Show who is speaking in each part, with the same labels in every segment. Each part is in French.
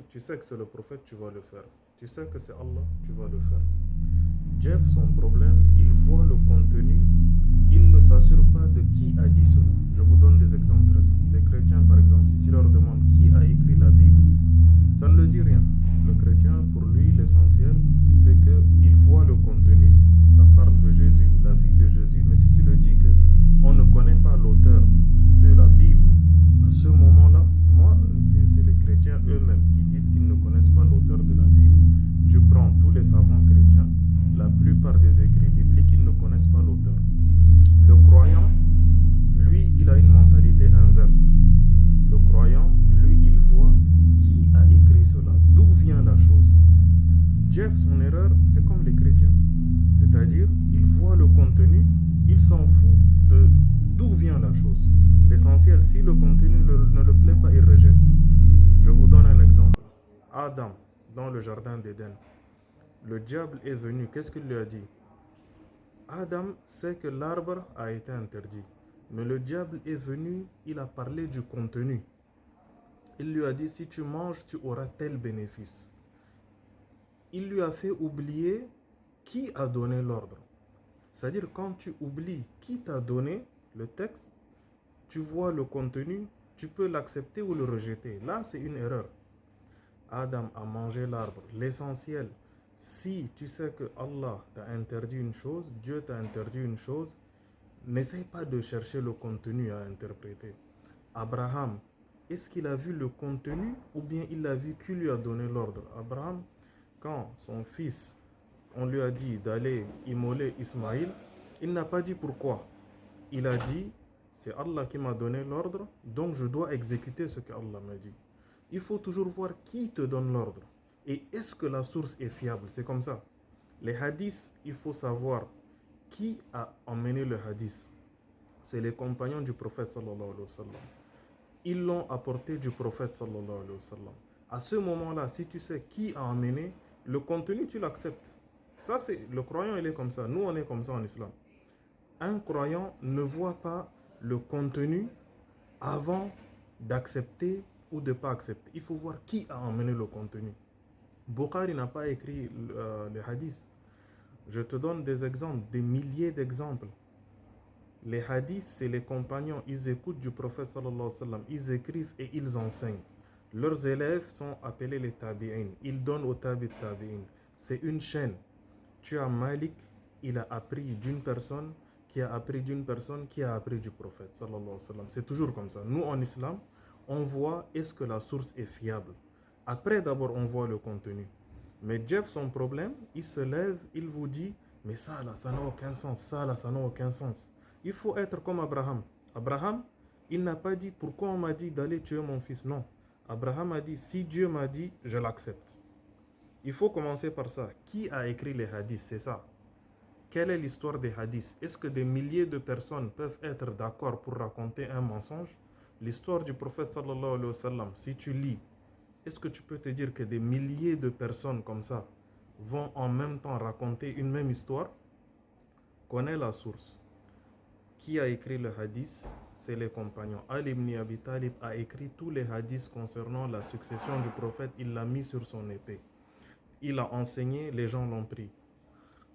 Speaker 1: tu sais que c'est le prophète, tu vas le faire. Tu sais que c'est Allah, tu vas le faire. Jeff, son problème, il voit le contenu, il ne s'assure pas de qui a dit cela. Je vous donne des exemples très simples. Les chrétiens, par exemple, si tu leur demandes qui a écrit la Bible, ça ne le dit rien. Le chrétien, pour lui, l'essentiel, c'est qu'il voit le contenu, ça parle de Jésus, la vie de Jésus, mais si tu le dis qu'on ne connaît pas l'auteur de la Bible, à ce moment-là, moi, c'est les chrétiens eux-mêmes qui disent qu'ils ne connaissent pas l'auteur de la Bible. Tu prends tous les savants chrétiens, la plupart des écrits bibliques, ils ne connaissent pas l'auteur. Le croyant, lui, il a une mentalité inverse. Le croyant, lui, il voit qui a écrit cela, d'où vient la chose. Jeff, son erreur, c'est comme les chrétiens. C'est-à-dire, il voit le contenu, il s'en fout de d'où vient la chose. L'essentiel, si le contenu ne le plaît pas, il rejette. Je vous donne un exemple. Adam, dans le jardin d'Éden, le diable est venu, qu'est-ce qu'il lui a dit? Adam sait que l'arbre a été interdit, mais le diable est venu, il a parlé du contenu. Il lui a dit, si tu manges, tu auras tel bénéfice. Il lui a fait oublier qui a donné l'ordre. C'est-à-dire, quand tu oublies qui t'a donné le texte, tu vois le contenu, tu peux l'accepter ou le rejeter. Là, c'est une erreur. Adam a mangé l'arbre. L'essentiel, si tu sais que Allah t'a interdit une chose, Dieu t'a interdit une chose, n'essaye pas de chercher le contenu à interpréter. Abraham, est-ce qu'il a vu le contenu ou bien il a vu qui lui a donné l'ordre? Abraham, quand son fils, on lui a dit d'aller immoler Ismaïl, il n'a pas dit pourquoi. Il a dit, c'est Allah qui m'a donné l'ordre, donc je dois exécuter ce que Allah m'a dit. Il faut toujours voir qui te donne l'ordre. Et est-ce que la source est fiable? C'est comme ça. Les hadiths, il faut savoir qui a emmené le hadith. C'est les compagnons du prophète sallallahu alayhi wa sallam. Ils l'ont apporté du prophète sallallahu alayhi wa sallam. À ce moment-là, si tu sais qui a emmené, le contenu, tu l'acceptes. Ça, c'est le croyant, il est comme ça. Nous, on est comme ça en islam. Un croyant ne voit pas le contenu avant d'accepter ou de ne pas accepter. Il faut voir qui a emmené le contenu. Bukhari n'a pas écrit les hadiths. Je te donne des exemples, des milliers d'exemples. Les hadiths, c'est les compagnons, ils écoutent du prophète sallallahu alayhi wa sallam, ils écrivent et ils enseignent. Leurs élèves sont appelés les tabi'in. Ils donnent aux tabi'in. C'est une chaîne. Tu as Malik, il a appris d'une personne, qui a appris d'une personne, qui a appris du prophète sallallahu alayhi wa sallam. C'est toujours comme ça. Nous, en islam, on voit est-ce que la source est fiable. Après, d'abord, on voit le contenu. Mais Jeff, son problème, il se lève, il vous dit, mais ça là, ça n'a aucun sens. Ça là, ça n'a aucun sens. Il faut être comme Abraham. Abraham, il n'a pas dit, pourquoi on m'a dit d'aller tuer mon fils? Non. Abraham a dit, si Dieu m'a dit, je l'accepte. Il faut commencer par ça. Qui a écrit les hadiths? C'est ça. Quelle est l'histoire des hadiths? Est-ce que des milliers de personnes peuvent être d'accord pour raconter un mensonge? L'histoire du prophète sallallahu alayhi wa sallam, si tu lis, est-ce que tu peux te dire que des milliers de personnes comme ça vont en même temps raconter une même histoire? Connais la source. Qui a écrit le hadith? C'est les compagnons. Ali ibn Abi Talib a écrit tous les hadiths concernant la succession du prophète. Il l'a mis sur son épée. Il a enseigné, les gens l'ont pris.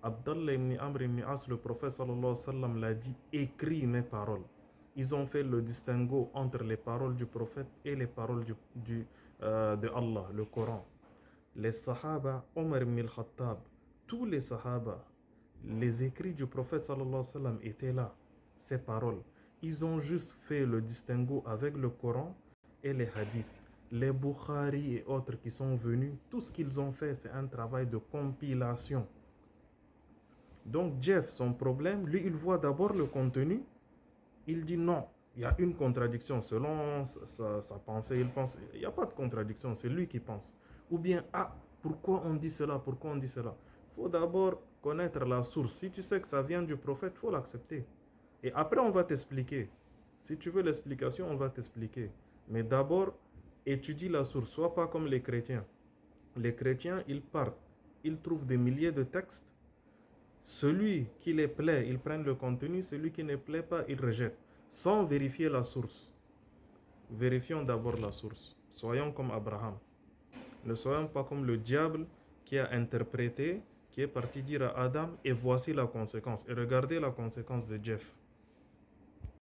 Speaker 1: Abdallah ibn Amr ibn As, le prophète sallallahu alayhi wa sallam l'a dit, écris mes paroles. Ils ont fait le distinguo entre les paroles du prophète et les paroles de Allah, le Coran. Les sahaba, Omar ibn al-Khattab, tous les sahaba, les écrits du prophète sallallahu alayhi wa sallam étaient là, ces paroles. Ils ont juste fait le distinguo avec le Coran et les hadiths. Les Bukhari et autres qui sont venus, tout ce qu'ils ont fait, c'est un travail de compilation. Donc Jeff, son problème, lui, il voit d'abord le contenu. Il dit non, il y a une contradiction. Selon sa pensée, il pense, il n'y a pas de contradiction, c'est lui qui pense. Ou bien, pourquoi on dit cela, pourquoi on dit cela? Il faut d'abord connaître la source. Si tu sais que ça vient du prophète, il faut l'accepter. Et après, on va t'expliquer. Si tu veux l'explication, on va t'expliquer. Mais d'abord, étudie la source. Sois pas comme les chrétiens. Les chrétiens, ils partent. Ils trouvent des milliers de textes. Celui qui les plaît, ils prennent le contenu. Celui qui ne plaît pas, ils rejettent. Sans vérifier la source. Vérifions d'abord la source. Soyons comme Abraham. Ne soyons pas comme le diable qui a interprété, qui est parti dire à Adam, et voici la conséquence. Et regardez la conséquence de Jeff.